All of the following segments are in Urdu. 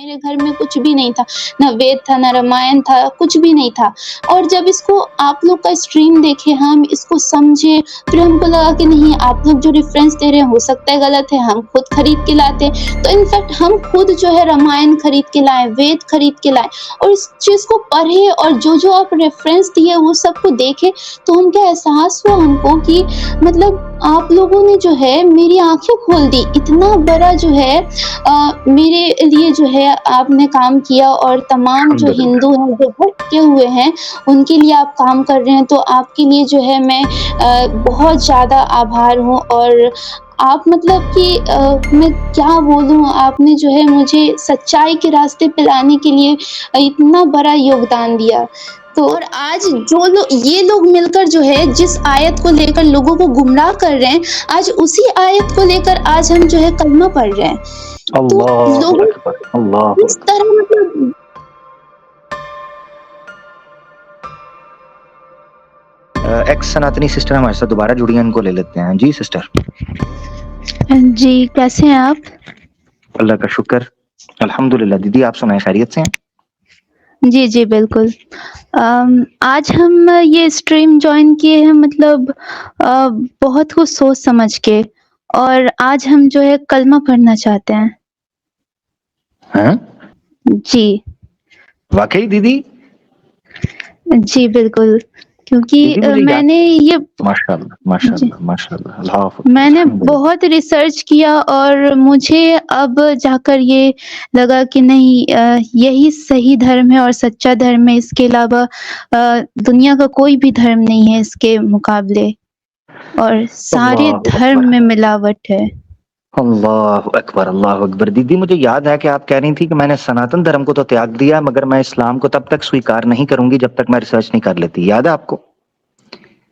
میرے گھر میں کچھ بھی نہیں تھا، نہ وید تھا، نہ رامائن تھا، کچھ بھی نہیں تھا۔ اور جب اس کو آپ لوگ کا اسٹریم دیکھے، ہم اس کو سمجھے، پھر ہم کو لگا کہ نہیں، آپ لوگ جو ریفرنس دے رہے ہیں ہو سکتا ہے غلط ہے، ہم خود خرید کے لاتے ہیں۔ تو انفیکٹ ہم خود جو ہے رامائن خرید کے لائے، وید خرید کے لائے، اور اس چیز کو پڑھے، اور جو آپ ریفرنس دیے وہ سب کو دیکھے، تو ہم کیا احساس ہوا ہم کو کہ مطلب آپ لوگوں نے جو ہے میری آنکھیں کھول دی، اتنا بڑا جو ہے میرے لیے جو ہے آپ نے کام کیا، اور تمام جو الحمد للہ. ہندو ہیں جو بھٹکے ہوئے ہیں ان کے لیے آپ کام کر رہے ہیں، تو آپ کے لیے جو ہے میں بہت زیادہ آبھار ہوں۔ اور آپ مطلب کہ میں کیا بولوں، آپ نے جو ہے مجھے سچائی کے راستے پہ لانے کے لیے اتنا بڑا یوگدان دیا۔ تو اور آج جو یہ لوگ مل کر جو ہے جس آیت کو لے کر لوگوں کو گمراہ کر رہے ہیں، آج اسی آیت کو لے کر آج ہم جو ہے کلمہ پڑھ رہے ہیں۔ تو اللہ لوگوں اکبر، اللہ کو اس اکبر. طرح مطلب ایکس سناتنی سسٹر ہمارے ساتھ دوبارہ جڑی ہیں، ان کو لے لیتے ہیں. جی سسٹر. جی کیسے ہیں آپ؟ اللہ کا شکر، الحمد للہ. دیدی آپ سنائیں، خیریت سے ہیں؟ جی جی بالکل۔ آج ہم یہ اسٹریم جوائن کیے ہیں مطلب بہت کچھ سوچ سمجھ کے، اور آج ہم جو ہے کلمہ پڑھنا چاہتے ہیں۔ ہاں جی واقعی دیدی؟ جی بالکل، دیدی کیونکہ مجھے میں یاد، نے یہ ماشاء اللہ ماشاء جی اللہ ماشاء اللہ، اللہ اکبر، میں نے الحمد للہ. بہت ریسرچ کیا، اور مجھے اب جا کر یہ لگا کہ نہیں، یہی صحیح دھرم ہے اور سچا دھرم ہے، اس کے علاوہ دنیا کا کوئی بھی دھرم نہیں ہے اس کے مقابلے، اور سارے اللہ اکبر، دھرم میں ملاوٹ ہے۔ اللہ اکبر، اللہ اکبر. دیدی مجھے یاد ہے کہ آپ کہہ رہی تھی کہ میں نے سناتن دھرم کو تو تیاگ دیا، مگر میں اسلام کو تب تک سویکار نہیں کروں گی جب تک میں ریسرچ نہیں کر لیتی. یاد ہے آپ کو؟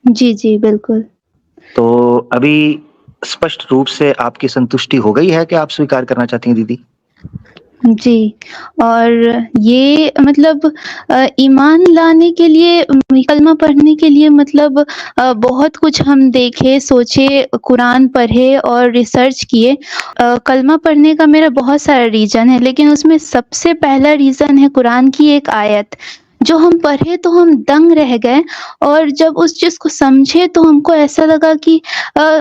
جی جی بالکل۔ تو ابھی اسپشٹ روپ سے آپ کی سنتشٹی ہو گئی ہے کہ آپ سویکار کرنا چاہتی ہیں دیدی؟ جی، اور یہ مطلب ایمان لانے کے لیے، کلمہ پڑھنے کے لیے مطلب بہت کچھ ہم دیکھے، سوچے، قرآن پڑھے اور ریسرچ کیے۔ کلمہ پڑھنے کا میرا بہت سارا ریزن ہے، لیکن اس میں سب سے پہلا ریزن ہے قرآن کی ایک آیت جو ہم پڑھے تو ہم دنگ رہ گئے، اور جب اس چیز کو سمجھے تو ہم کو ایسا لگا کہ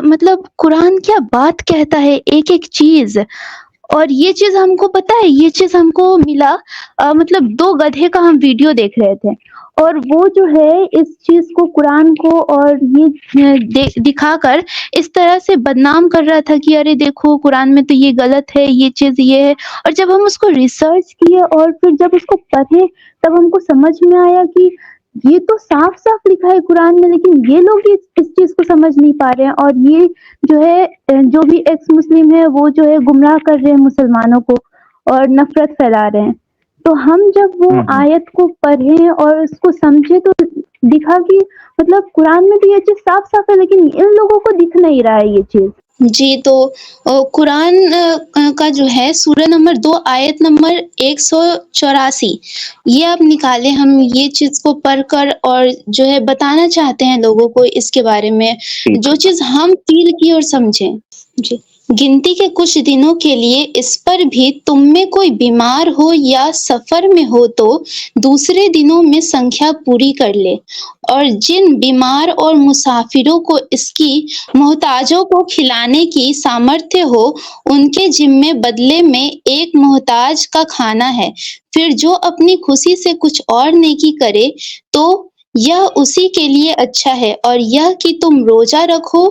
مطلب قرآن کیا بات کہتا ہے، ایک ایک چیز۔ اور یہ چیز ہم کو پتا ہے، یہ چیز ہم کو ملا مطلب دو گدھے کا ہم ویڈیو دیکھ رہے تھے، اور وہ جو ہے اس چیز کو، قرآن کو، اور یہ دکھا کر اس طرح سے بدنام کر رہا تھا کہ ارے دیکھو قرآن میں تو یہ غلط ہے، یہ چیز یہ ہے۔ اور جب ہم اس کو ریسرچ کیے اور پھر جب اس کو پڑھے، تب ہم کو سمجھ میں آیا کہ یہ تو صاف صاف لکھا ہے قرآن میں، لیکن یہ لوگ اس چیز کو سمجھ نہیں پا رہے ہیں، اور یہ جو ہے جو بھی ایکس مسلم ہے وہ جو ہے گمراہ کر رہے ہیں مسلمانوں کو، اور نفرت پھیلا رہے ہیں۔ تو ہم جب وہ آیت کو پڑھے اور اس کو سمجھے تو دکھا کہ مطلب قرآن میں تو یہ چیز صاف صاف ہے، لیکن ان لوگوں کو دکھ نہیں رہا ہے یہ چیز۔ جی، تو قرآن کا جو ہے سورہ نمبر 2 آیت نمبر 184، یہ آپ نکالے، ہم یہ چیز کو پڑھ کر اور جو ہے بتانا چاہتے ہیں لوگوں کو اس کے بارے میں، جو چیز ہم فیل کی اور سمجھیں۔ جی، گنتی کے کچھ دنوں کے لیے اس پر بھی تم میں کوئی بیمار ہو یا سفر میں ہو تو دوسرے دنوں میں سنکھیا پوری کر لے، اور جن بیمار اور مسافروں کو اس کی محتاجوں کو کھلانے کی سامرتھیہ ہو، ان کے ذمے بدلے میں ایک محتاج کا کھانا ہے۔ پھر جو اپنی خوشی سے کچھ اور نیکی کرے تو یہ اسی کے لیے اچھا ہے، اور یہ کہ تم روزہ رکھو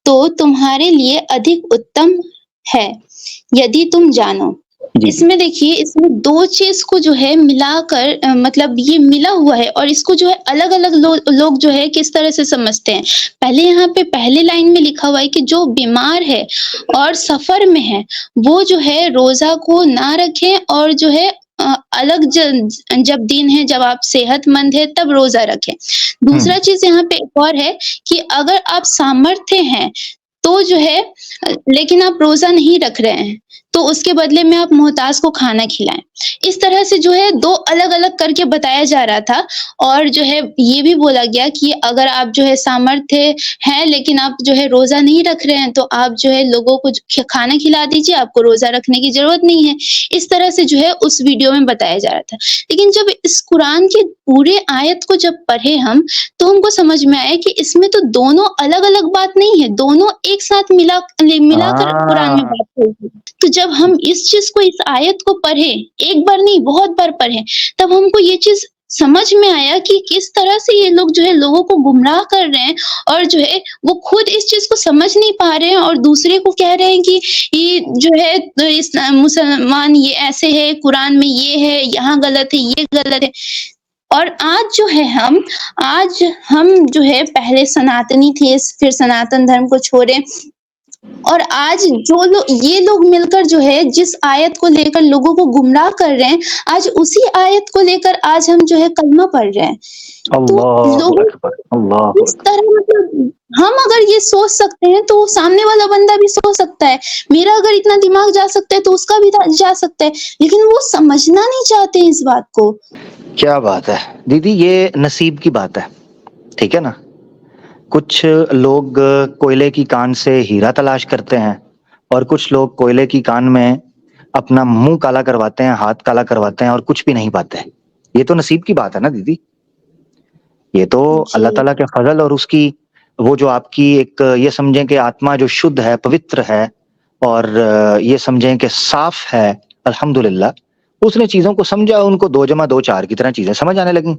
تو تمہارے لیے ادھک اتم ہے، یدی تم جانو۔ اس میں دیکھیے، اس میں دو چیز کو جو ہے ملا کر مطلب یہ ملا ہوا ہے، اور اس کو جو ہے الگ الگ لوگ جو ہے کس طرح سے سمجھتے ہیں۔ پہلے یہاں پہ پہلے لائن میں لکھا ہوا ہے کہ جو بیمار ہے اور سفر میں ہے وہ جو ہے روزہ کو نہ رکھیں، اور جو ہے الگ جب دن ہے، جب آپ صحت مند ہے تب روزہ رکھیں۔ دوسرا چیز یہاں پہ ایک اور ہے کہ اگر آپ سامرتھیہ ہیں تو جو ہے لیکن آپ روزہ نہیں رکھ رہے ہیں تو اس کے بدلے میں آپ محتاج کو کھانا کھلائیں۔ اس طرح سے جو ہے 2 الگ-الگ کر کے بتایا جا رہا تھا، اور جو ہے یہ بھی بولا گیا کہ اگر آپ جو ہے سامرتھیہ ہیں لیکن آپ جو ہے روزہ نہیں رکھ رہے ہیں تو آپ جو ہے لوگوں کو کھانا کھلا دیجیے، آپ کو روزہ رکھنے کی ضرورت نہیں ہے۔ اس طرح سے جو ہے اس ویڈیو میں بتایا جا رہا تھا۔ لیکن جب اس قرآن کی پورے آیت کو جب پڑھے ہم، تو ہم کو سمجھ میں آیا کہ اس میں تو دونوں الگ-الگ بات نہیں ہے، دونوں ایک ساتھ ملا کر قرآن میں ہاں بات ہوئی ہے۔ تو جب ہم اس چیز کو، اس آیت کو پڑھے، ایک بار نہیں بہت بار پڑھے، تب ہم کو یہ چیز سمجھ میں آیا کہ کس طرح سے یہ لوگ جو ہے لوگوں کو گمراہ کر رہے ہیں، اور جو ہے وہ خود اس چیز کو سمجھ نہیں پا رہے ہیں اور دوسرے کو کہہ رہے ہیں کہ یہ جو ہے مسلمان یہ ایسے ہے، قرآن میں یہ ہے، یہاں غلط ہے، یہ غلط ہے۔ اور آج ہم جو ہے پہلے سناتنی تھے، پھر سناتن دھرم کو چھوڑے، اور آج یہ لوگ مل کر جو ہے جس آیت کو لے کر لوگوں کو گمراہ کر رہے ہیں، آج اسی آیت کو لے کر آج ہم جو ہے کلمہ پڑھ رہے ہیں۔ تو اللہ لوگوں اکبر، اللہ اس اکبر۔ طرح ہم اگر یہ سوچ سکتے ہیں تو سامنے والا بندہ بھی سوچ سکتا ہے، میرا اگر اتنا دماغ جا سکتا ہے تو اس کا بھی جا سکتا ہے، لیکن وہ سمجھنا نہیں چاہتے ہیں اس بات کو۔ کیا بات ہے دیدی، یہ نصیب کی بات ہے، ٹھیک ہے نا؟ کچھ لوگ کوئلے کی کان سے ہیرا تلاش کرتے ہیں، اور کچھ لوگ کوئلے کی کان میں اپنا منہ کالا کرواتے ہیں، ہاتھ کالا کرواتے ہیں، اور کچھ بھی نہیں پاتے۔ یہ تو نصیب کی بات ہے نا دیدی، یہ تو جی اللہ تعالیٰ کے فضل اور اس کی وہ جو آپ کی ایک یہ سمجھیں کہ آتما جو شدھ ہے، پوتر ہے، اور یہ سمجھیں کہ صاف ہے، الحمدللہ اس نے چیزوں کو سمجھا، ان کو 2+2=4 کی طرح چیزیں سمجھ آنے لگیں۔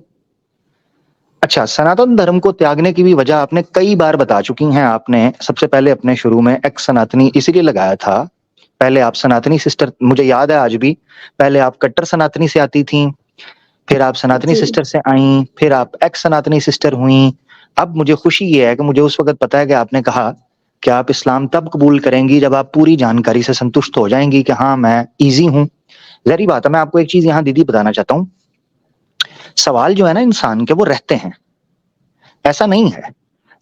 اچھا، سناتن دھرم کو تیاگنے کی بھی وجہ آپ نے کئی بار بتا چکی ہیں۔ آپ نے سب سے پہلے اپنے شروع میں ایکس سناتنی اسی لیے لگایا تھا، پہلے آپ سناتنی سسٹر، مجھے یاد ہے آج بھی، پہلے آپ کٹر سناتنی سے آتی تھیں، پھر آپ سناتنی جی سسٹر سے آئیں، پھر آپ ایکس سناتنی سسٹر ہوئیں۔ اب مجھے خوشی یہ ہے کہ مجھے اس وقت پتا ہے کہ آپ نے کہا کہ آپ اسلام تب قبول کریں گی جب آپ پوری جانکاری سے سنتشٹ ہو جائیں گی کہ ہاں میں ایزی ہوں۔ ظاہری بات ہے، میں آپ کو ایک چیز یہاں دیدی بتانا چاہتا ہوں، سوال جو ہے نا انسان کے وہ رہتے ہیں، ایسا نہیں ہے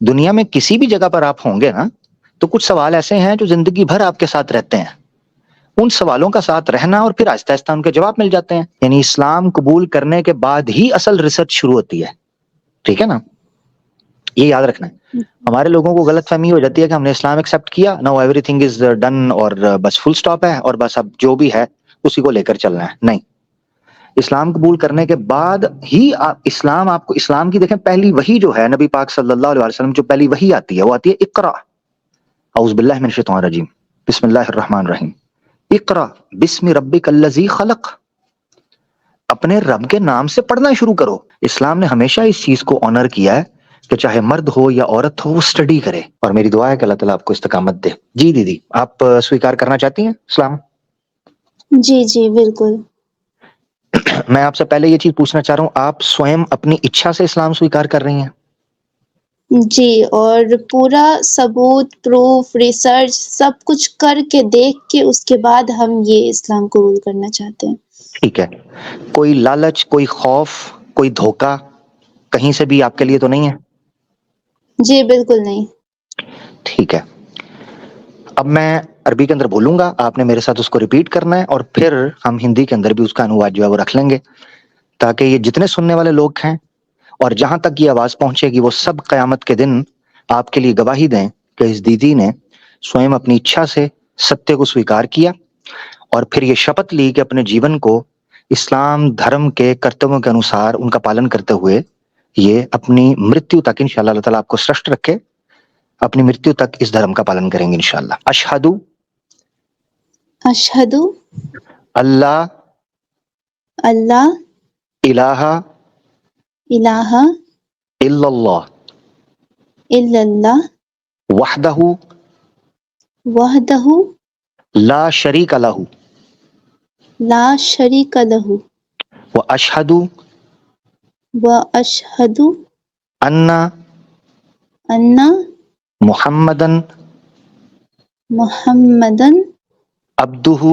دنیا میں کسی بھی جگہ پر آپ ہوں گے نا تو کچھ سوال ایسے ہیں جو زندگی بھر آپ کے ساتھ رہتے ہیں، ان سوالوں کا ساتھ رہنا اور پھر آہستہ آہستہ ان کے جواب مل جاتے ہیں۔ یعنی اسلام قبول کرنے کے بعد ہی اصل ریسرچ شروع ہوتی ہے، ٹھیک ہے نا؟ یہ یاد رکھنا ہے۔ ہمارے لوگوں کو غلط فہمی ہو جاتی ہے کہ ہم نے اسلام ایکسپٹ کیا، now every thing is done, اور بس فل سٹاپ ہے، اور بس اب جو بھی ہے اسی کو لے کر چلنا ہے۔ نہیں، اسلام قبول کرنے کے بعد ہی اسلام آپ کو، اسلام کی دیکھیں پہلی وحی جو ہے نبی پاک صلی اللہ علیہ وسلم جو پہلی وحی آتی ہے وہ آتی ہے اقرا، اعوذ باللہ من الشیطان الرجیم، بسم اللہ الرحمن الرحیم، اقرا بسم ربک الذی خلق، اپنے رب کے نام سے پڑھنا شروع کرو۔ اسلام نے ہمیشہ اس چیز کو آنر کیا ہے کہ چاہے مرد ہو یا عورت ہو وہ اسٹڈی کرے، اور میری دعا ہے کہ اللہ تعالیٰ آپ کو استقامت دے۔ جی دیدی، آپ سویکار کرنا چاہتی ہیں اسلام؟ جی جی بالکل۔ میں آپ سے پہلے یہ چیز پوچھنا چاہ رہا ہوں، آپ سوئم اپنی اچھا سے اسلام سویکار کر رہی ہیں؟ جی، اور پورا ثبوت، پروف، ریسرچ سب کچھ کر کے دیکھ کے اس کے بعد ہم یہ اسلام قبول کرنا چاہتے ہیں۔ ٹھیک ہے، کوئی لالچ، کوئی خوف، کوئی دھوکہ کہیں سے بھی آپ کے لیے تو نہیں ہے؟ جی بالکل نہیں۔ ٹھیک ہے، اب میں عربی کے اندر بولوں گا، آپ نے میرے ساتھ اس کو ریپیٹ کرنا ہے، اور پھر ہم ہندی کے اندر بھی اس کا انواد جو ہے وہ رکھ لیں گے، تاکہ یہ جتنے سننے والے لوگ ہیں اور جہاں تک یہ آواز پہنچے گی وہ سب قیامت کے دن آپ کے لیے گواہی دیں کہ اس دیدی نے سوئم اپنی اچھا سے ستیہ کو سویکار کیا، اور پھر یہ شپت لی کہ اپنے جیون کو اسلام دھرم کے کرتووں کے انوسار ان کا پالن کرتے ہوئے یہ اپنی مرتیو تک انشاءاللہ اللہ تعالیٰ آپ کو سرشٹ رکھے، اپنی مرتیو تک اس دھرم کا پالن کریں گے انشاءاللہ۔ اشہدو اشہدو اللہ اللہ الہ الہ الا اللہ الا اللہ وحدہ وحدہ لا شریک لہ لا شریک لہ واشہد واشہد ان ان محمدن محمدن عبدہ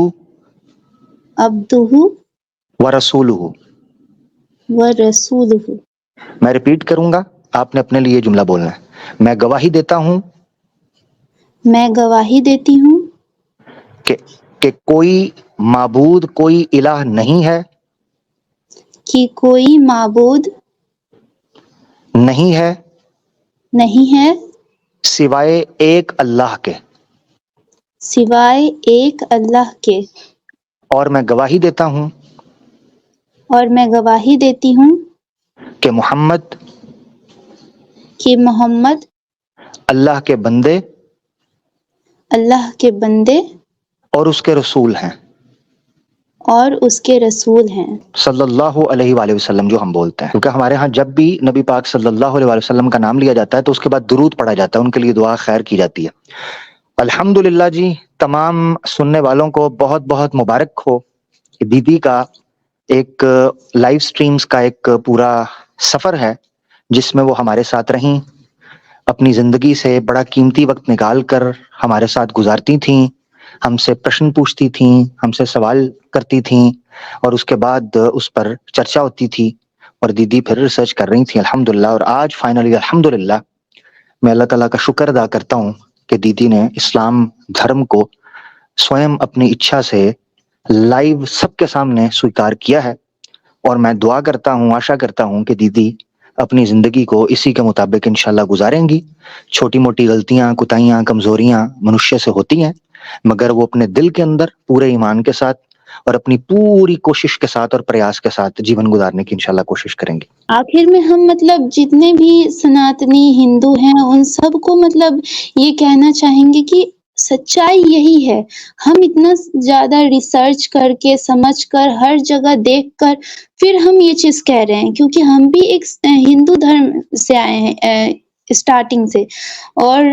عبدہ ورسولہ۔ ورسولہ۔ میں ریپیٹ کروں گا، آپ نے اپنے لیے جملہ بولنا ہے۔ میں گواہی دیتا ہوں میں گواہی دیتی ہوں کہ کہ کوئی معبود، کوئی الہ نہیں ہے، کہ کوئی معبود نہیں ہے نہیں ہے سوائے ایک اللہ کے، سوائے ایک اللہ کے، اور میں گواہی دیتا ہوں اور میں گواہی دیتی ہوں کہ محمد کہ محمد اللہ کے بندے اللہ کے بندے اور اس کے رسول ہیں، اور اس کے رسول ہیں، صلی اللہ علیہ وآلہ وسلم جو ہم بولتے ہیں، کیونکہ ہمارے ہاں جب بھی نبی پاک صلی اللہ علیہ وآلہ وسلم کا نام لیا جاتا ہے تو اس کے بعد درود پڑھا جاتا ہے، ان کے لیے دعا خیر کی جاتی ہے۔ الحمدللہ جی، تمام سننے والوں کو بہت بہت مبارک ہو کہ دیدی کا ایک لائیو سٹریمز کا ایک پورا سفر ہے جس میں وہ ہمارے ساتھ رہیں، اپنی زندگی سے بڑا قیمتی وقت نکال کر ہمارے ساتھ گزارتی تھیں، ہم سے پرشن پوچھتی تھیں، ہم سے سوال کرتی تھیں، اور اس کے بعد اس پر چرچا ہوتی تھی، اور دیدی پھر ریسرچ کر رہی تھیں الحمدللہ۔ اور آج فائنلی الحمدللہ میں اللہ تعالیٰ کا شکر ادا کرتا ہوں کہ دیدی نے اسلام دھرم کو سوئم اپنی اچھا سے لائیو سب کے سامنے سویکار کیا ہے، اور میں دعا کرتا ہوں، آشا کرتا ہوں کہ دیدی اپنی زندگی کو اسی کے مطابق انشاءاللہ گزاریں گی۔ چھوٹی موٹی غلطیاں، کوتاہیاں، کمزوریاں منشیہ سے ہوتی ہیں، مگر وہ اپنے دل کے اندر پورے ایمان کے ساتھ اور اپنی پوری کوشش کے ساتھ اور پریاس کے ساتھ جیون گزارنے کی انشاءاللہ کوشش کریں گی۔ آخر میں ہم جتنے بھی سناتنی ہندو ہیں ان سب کو یہ کہنا چاہیں گے کہ سچائی یہی ہے۔ ہم اتنا زیادہ ریسرچ کر کے، سمجھ کر، ہر جگہ دیکھ کر پھر ہم یہ چیز کہہ رہے ہیں، کیونکہ ہم بھی ایک ہندو دھرم سے آئے ہیں اسٹارٹنگ سے، اور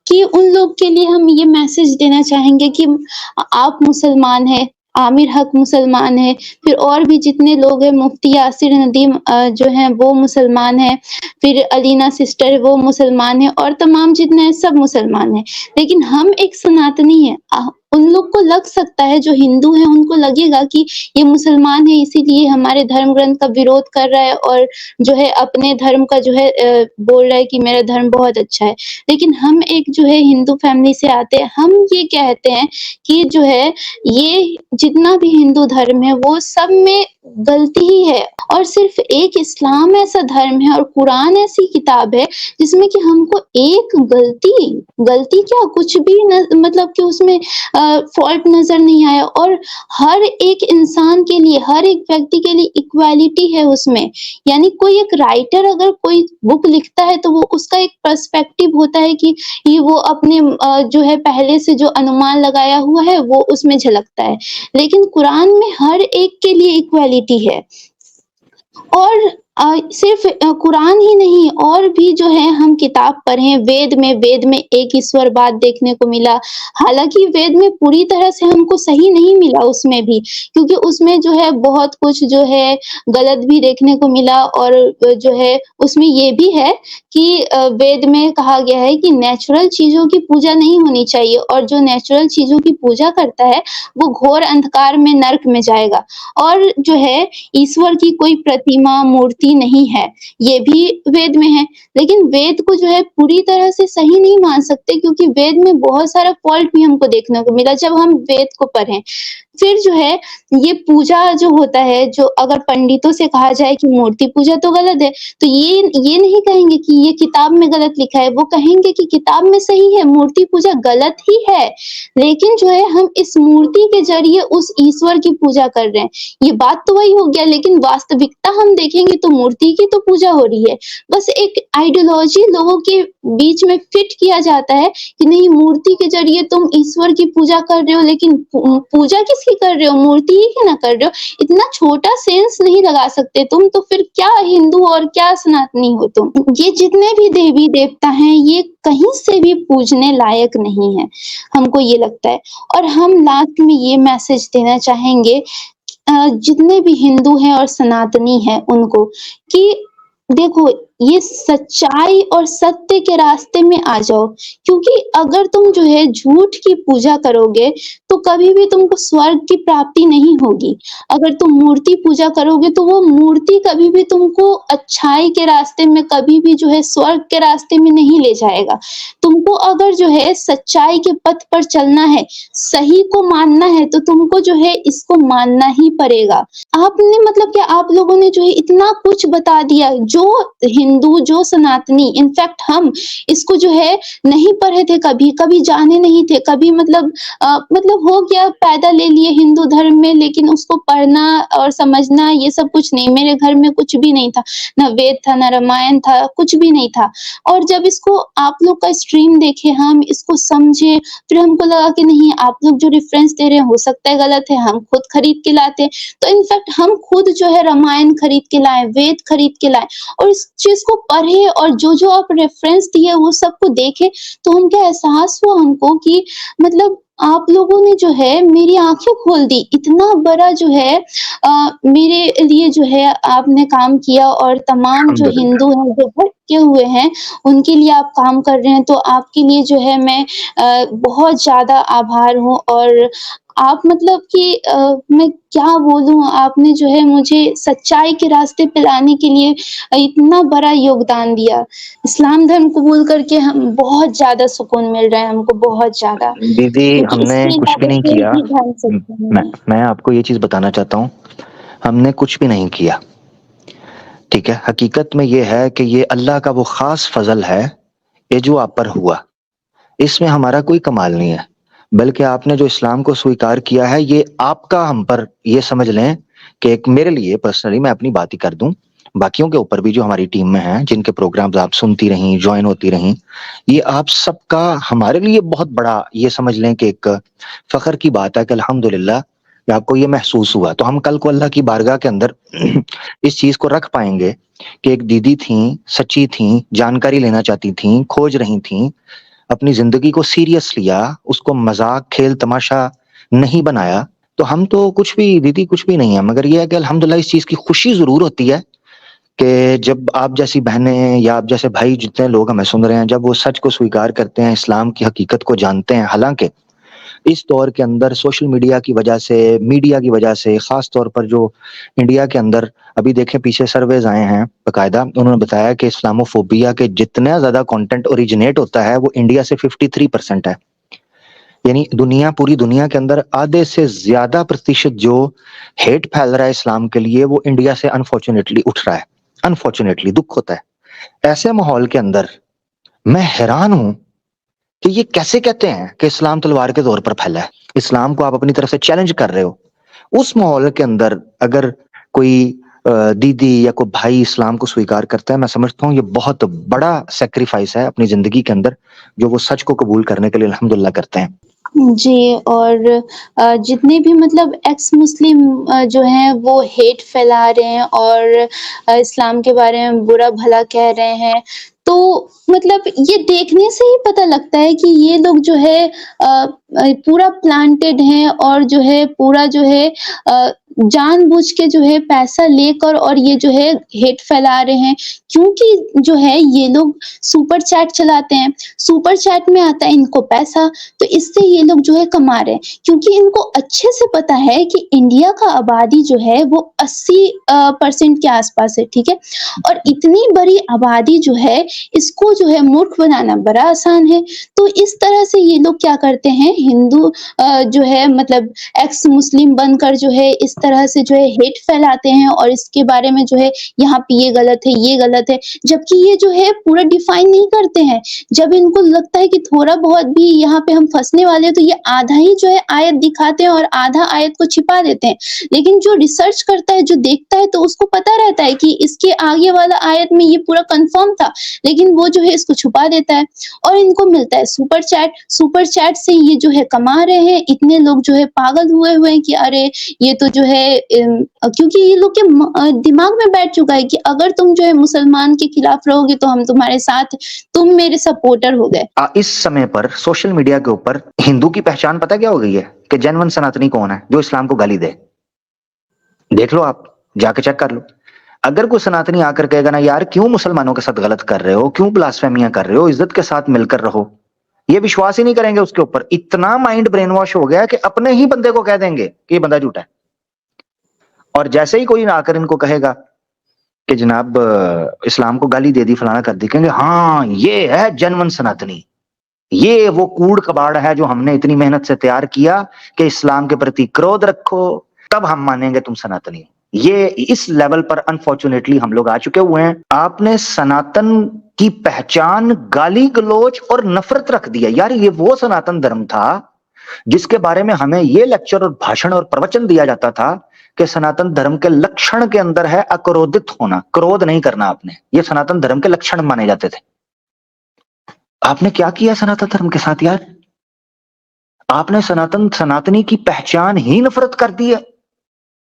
کہ ان لوگ کے لیے ہم یہ میسج دینا چاہیں گے کہ آپ مسلمان ہیں، عامر حق مسلمان ہے، پھر اور بھی جتنے لوگ ہیں، مفتی یاسر ندیم جو ہیں وہ مسلمان ہیں، پھر علینا سسٹر وہ مسلمان ہیں، اور تمام جتنے ہیں سب مسلمان ہیں، لیکن ہم ایک سناتنی ہیں۔ ان لوگ کو لگ سکتا ہے، جو ہندو ہیں ان کو لگے گا کہ یہ مسلمان ہے اسی لیے ہمارے دھرم گرنتھ کا وروଧ کر رہا ہے، اور اپنے دھرم کا بول رہا ہے کہ میرا دھرم بہت اچھا ہے، لیکن ہم ایک ہندو فیملی سے آتے ہیں، ہم یہ کہتے ہیں کہ یہ جتنا بھی ہندو دھرم ہے وہ سب میں غلطی ہی ہے، اور صرف ایک اسلام ایسا دھرم ہے اور قرآن ایسی کتاب ہے جس میں کہ ہم کو ایک غلطی کیا کچھ بھی کہ اس میں فالٹ نظر نہیں آیا، اور ہر ایک انسان کے لیے، ہر ایک ویکتی کے لیے ایکوالٹی ہے اس میں، یعنی کوئی ایک رائٹر اگر کوئی بک لکھتا ہے تو وہ اس کا ایک پرسپیکٹو ہوتا ہے کہ یہ وہ اپنے پہلے سے جو انومان لگایا ہوا ہے وہ اس میں جھلکتا ہے، لیکن قرآن میں ہر ایک کے لیے ایکوالٹی ہے۔ اور صرف قرآن ہی نہیں، اور بھی ہم کتاب پڑھیں، وید میں ایک ایشور بات دیکھنے کو ملا، حالانکہ وید میں پوری طرح سے ہم کو صحیح نہیں ملا، اس میں بھی کیونکہ اس میں بہت کچھ غلط بھی دیکھنے کو ملا، اور اس میں یہ بھی ہے کہ وید میں کہا گیا ہے کہ نیچرل چیزوں کی پوجا نہیں ہونی چاہیے، اور جو نیچرل چیزوں کی پوجا کرتا ہے وہ گھور اندھکار میں، نرک میں جائے گا، اور ایشور کی کوئی پرتیما مورتی نہیں ہے، یہ بھی وید میں ہے، لیکن وید کو پوری طرح سے صحیح نہیں مان سکتے، کیونکہ وید میں بہت سارا فالٹ بھی ہم کو دیکھنے کو ملا جب ہم وید کو پڑھیں۔ پھر یہ پوجا جو ہوتا ہے، جو اگر پنڈتوں سے کہا جائے کہ مورتی پوجا تو غلط ہے، تو یہ نہیں کہیں گے کہ یہ کتاب میں غلط لکھا ہے، وہ کہیں گے کہ کتاب میں صحیح ہے، مورتی پوجا غلط ہی ہے، لیکن ہم اس مورتی کے ذریعے اس ایشور کی پوجا کر رہے ہیں، یہ بات تو وہی ہو گیا، لیکن واستوکتا ہم دیکھیں گے تو مورتی کی تو پوجا ہو رہی ہے، بس ایک آئیڈیالوجی لوگوں کے بیچ میں فٹ کیا جاتا ہے کہ نہیں، مورتی کے ذریعے تم ایشور کی پوجا کر رہے ہو، لیکن پوجا کس کی کر رہے ہو؟ مورتی ہی کی نہ کر رہے ہو، اتنا چھوٹا سینس نہیں لگا سکتے تم، تو پھر کیا ہندو اور کیا سناتنی ہو تم؟ یہ جتنے بھی دیوی دیوتا ہیں یہ کہیں سے بھی پوجنے لائق نہیں ہے، ہم کو یہ لگتا ہے، اور ہم لاسٹ میں یہ میسج دینا چاہیں گے جتنے بھی ہندو ہیں اور سناتنی ہیں ان کو، کہ دیکھو یہ سچائی اور ستیہ کے راستے میں آ جاؤ، کیونکہ اگر تم جو ہے جھوٹ کی پوجا کرو گے تو کبھی بھی تم کو سورگ کی پراپتی نہیں ہوگی۔ اگر تم مورتی پوجا کرو گے تو وہ مورتی کبھی بھی تم کو اچھائی کے راستے میں، کبھی بھی جو ہے سورگ کے راستے میں نہیں لے جائے گا۔ تم کو اگر جو ہے سچائی کے پتھ پر چلنا ہے، صحیح کو ماننا ہے، تو تم کو جو ہے اس کو ماننا ہی پڑے گا۔ آپ نے مطلب کہ آپ لوگوں نے جو ہے اتنا کچھ بتا دیا، جو ہندو، جو سناتنی، انفیکٹ ہم اس کو جو ہے نہیں پڑھے تھے، کبھی کبھی جانے نہیں تھے، کبھی مطلب ہو گیا پیدا لے لیے ہندو دھرم میں، لیکن اس کو پڑھنا اور سمجھنا یہ سب کچھ نہیں۔ میرے گھر میں کچھ بھی نہیں تھا، نہ وید تھا، نہ رامائن تھا، کچھ بھی نہیں تھا۔ اور جب اس کو آپ لوگ کا اسٹریم دیکھے، ہم اس کو سمجھے، پھر ہم کو لگا کہ نہیں، آپ لوگ جو ریفرنس دے رہے ہیں ہو سکتا ہے غلط ہے، ہم خود خرید کے لاتے ہیں۔ تو انفیکٹ ہم خود جو ہے رامائن خرید کے لائے، وید خرید کے لائے، اور اس چیز کو پڑھے، اور جو آپ ریفرنس دیے وہ سب کو دیکھے، تو ہم کیا احساس ہوا ہم کو کہ مطلب آپ لوگوں نے جو ہے میری آنکھیں کھول دی۔ اتنا بڑا جو ہے میرے لیے جو ہے آپ نے کام کیا، اور تمام جو الحمدللہ ہندو ہیں جو بھٹکے ہوئے ہیں ان کے لیے آپ کام کر رہے ہیں، تو آپ کے لیے جو ہے میں بہت زیادہ آبھار ہوں۔ اور آپ مطلب کہ میں کیا بولوں، آپ نے جو ہے مجھے سچائی کے راستے پہ لانے کے لیے اتنا بڑا یوگدان دیا۔ اسلام دھرم قبول کر کے ہم بہت زیادہ سکون مل رہا ہے ہم کو، بہت زیادہ، دیدی، کیونکہ ہم اس نے کے کچھ بھی علاوہ نہیں کوئی کیا۔ بھی دھرم سچا میں نہیں ہے۔ میں آپ کو یہ چیز بتانا چاہتا ہوں، ہم نے کچھ بھی نہیں کیا، ٹھیک ہے؟ حقیقت میں یہ ہے کہ یہ اللہ کا وہ خاص فضل ہے، یہ جو آپ پر ہوا، اس میں ہمارا کوئی کمال نہیں ہے، بلکہ آپ نے جو اسلام کو سویکار کیا ہے، یہ آپ کا ہم پر، یہ سمجھ لیں کہ ایک میرے لیے پرسنلی، میں اپنی بات ہی کر دوں، باقیوں کے اوپر بھی جو ہماری ٹیم میں ہیں، جن کے پروگرامز آپ سنتی رہیں، جوائن ہوتی رہیں، یہ آپ سب کا ہمارے لیے بہت بڑا، یہ سمجھ لیں کہ ایک فخر کی بات ہے کہ الحمدللہ کہ آپ کو یہ محسوس ہوا۔ تو ہم کل کو اللہ کی بارگاہ کے اندر اس چیز کو رکھ پائیں گے کہ ایک دیدی تھیں، سچی تھیں، جانکاری لینا چاہتی تھیں، کھوج رہی تھیں، اپنی زندگی کو سیریس لیا، اس کو مذاق، کھیل تماشا نہیں بنایا۔ تو ہم تو کچھ بھی دیدی، کچھ بھی نہیں ہے، مگر یہ ہے کہ الحمدللہ اس چیز کی خوشی ضرور ہوتی ہے کہ جب آپ جیسی بہنیں یا آپ جیسے بھائی، جتنے لوگ ہمیں سن رہے ہیں، جب وہ سچ کو سویکار کرتے ہیں، اسلام کی حقیقت کو جانتے ہیں۔ حالانکہ اس دور کے اندر سوشل میڈیا کی وجہ سے، میڈیا کی وجہ سے، خاص طور پر جو انڈیا کے اندر ابھی دیکھیں پیچھے سرویز آئے ہیں باقاعدہ، انہوں نے بتایا کہ اسلاموفوبیا کے جتنا زیادہ کنٹینٹ اوریجنیٹ ہوتا ہے وہ انڈیا سے 53% ہے، یعنی پوری دنیا کے اندر آدھے سے زیادہ پرتیشت جو ہیٹ پھیل رہا ہے اسلام کے لیے، وہ انڈیا سے انفارچونیٹلی اٹھ رہا ہے۔ انفارچونیٹلی دکھ ہوتا ہے ایسے ماحول کے اندر۔ میں حیران ہوں کہ یہ کیسے کہتے ہیں کہ اسلام تلوار کے زور پر پھیلا ہے، اسلام کو آپ اپنی طرف سے چیلنج کر رہے ہو۔ اس ماحول کے اندر اگر کوئی دیدی یا کوئی بھائی اسلام کو سویکار کرتا ہے، میں سمجھتا ہوں یہ بہت بڑا سیکریفائس ہے اپنی زندگی کے اندر، جو وہ سچ کو قبول کرنے کے لیے الحمدللہ کرتے ہیں۔ جی، اور جتنے بھی مطلب ایکس مسلم جو ہیں وہ ہیٹ پھیلا رہے ہیں اور اسلام کے بارے میں برا بھلا کہہ رہے ہیں، تو مطلب یہ دیکھنے سے ہی پتہ لگتا ہے کہ یہ لوگ جو ہے پورا پلانٹیڈ ہیں، اور جو ہے پورا جو ہے جان بوجھ کے جو ہے پیسہ لے کر اور یہ جو ہے ہیٹ پھیلا رہے ہیں، کیونکہ جو ہے یہ لوگ سپر چیٹ چلاتے ہیں، سپر چیٹ میں آتا ہے ان کو پیسہ، تو اس سے یہ لوگ جو ہے کما رہے ہیں، کیونکہ ان کو اچھے سے پتا ہے کہ انڈیا کا آبادی جو ہے وہ 80% کے آس پاس ہے، ٹھیک ہے، اور اتنی بڑی آبادی جو ہے اس کو جو ہے مورکھ بنانا بڑا آسان ہے۔ تو اس طرح سے یہ لوگ کیا کرتے ہیں، ہندو جو ہے مطلب ایکس مسلم بن کر جو ہے اس طرح سے جو ہے ہیٹ پھیلاتے ہیں، اور اس کے بارے میں جو ہے یہاں پہ یہ غلط ہے، یہ غلط ہے، جبکہ یہ جو ہے پورا ڈیفائن نہیں کرتے ہیں۔ جب ان کو لگتا ہے کہ تھوڑا بہت بھی یہاں پہ ہم پھنسنے والے، تو یہ آدھا ہی جو ہے آیت دکھاتے ہیں اور آدھا آیت کو چھپا دیتے ہیں۔ لیکن جو ریسرچ کرتا ہے، جو دیکھتا ہے، تو اس کو پتا رہتا ہے کہ اس کے آگے والا آیت میں یہ پورا کنفرم تھا، لیکن وہ جو ہے اس کو چھپا دیتا ہے، اور ان کو ملتا ہے سپر چیٹ۔ سپر چیٹ سے یہ جو ہے کما رہے ہیں، اتنے لوگ جو ہے پاگل ہوئے ہیں کہ ارے یہ تو جو ہے کیونکہ یہ لوگ کے دماغ میں بیٹھ چکا ہے کہ اگر تم جو ہے مسلمان کے خلاف رہو گے تو ہم تمہارے ساتھ، تم میرے سپورٹر ہو گئے۔ اس سمے پر سوشل میڈیا کے اوپر ہندو کی پہچان پتہ کیا ہو گئی ہے کہ جینون سناتنی کون ہے، جو اسلام کو گالی دے۔ دیکھ لو، آپ جا کے چیک کر لو۔ اگر کوئی سناتنی آ کر کہے گا نا یار کیوں مسلمانوں کے ساتھ غلط کر رہے ہو, کیوں بلاسفیمیاں کر رہے ہو, عزت کے ساتھ مل کر رہو, یہ وشواس ہی نہیں کریں گے اس کے اوپر. اتنا مائنڈ برین واش ہو گیا کہ اپنے ہی بندے کو کہہ دیں گے کہ یہ بندہ جھوٹا ہے. اور جیسے ہی کوئی آ کر ان کو کہے گا کہ جناب اسلام کو گالی دے دی فلانا کر دی, کہیں گے ہاں یہ ہے جنون سناتنی, یہ وہ کوڑ کباڑ ہے جو ہم نے اتنی محنت سے تیار کیا کہ اسلام کے پرتی کرودھ رکھو تب ہم مانیں گے تم سناتنی. یہ اس لیول پر انفارچونیٹلی ہم لوگ آ چکے ہوئے ہیں. آپ نے سناتن کی پہچان گالی گلوچ اور نفرت رکھ دیا. یار یہ وہ سناتن دھرم تھا جس کے بارے میں ہمیں یہ لیکچر اور بھاشن اور پروچن دیا جاتا تھا کہ سناتن دھرم کے لکشن کے اندر ہے اکرودت ہونا, کرودھ نہیں کرنا آپ نے, یہ سناتن دھرم کے لکشن مانے جاتے تھے. آپ نے کیا کیا سناتن دھرم کے ساتھ یار؟ آپ نے سناتنی کی پہچان ہی نفرت کر دی ہے,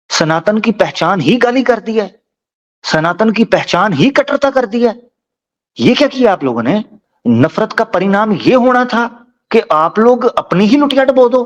سناتن کی پہچان ہی گالی کر دی ہے, سناتن کی پہچان ہی کٹرتا کر دی ہے. یہ کیا کیا آپ لوگوں نے؟ نفرت کا پرینام یہ ہونا تھا کہ آپ لوگ اپنی ہی لٹیا ڈبو دو.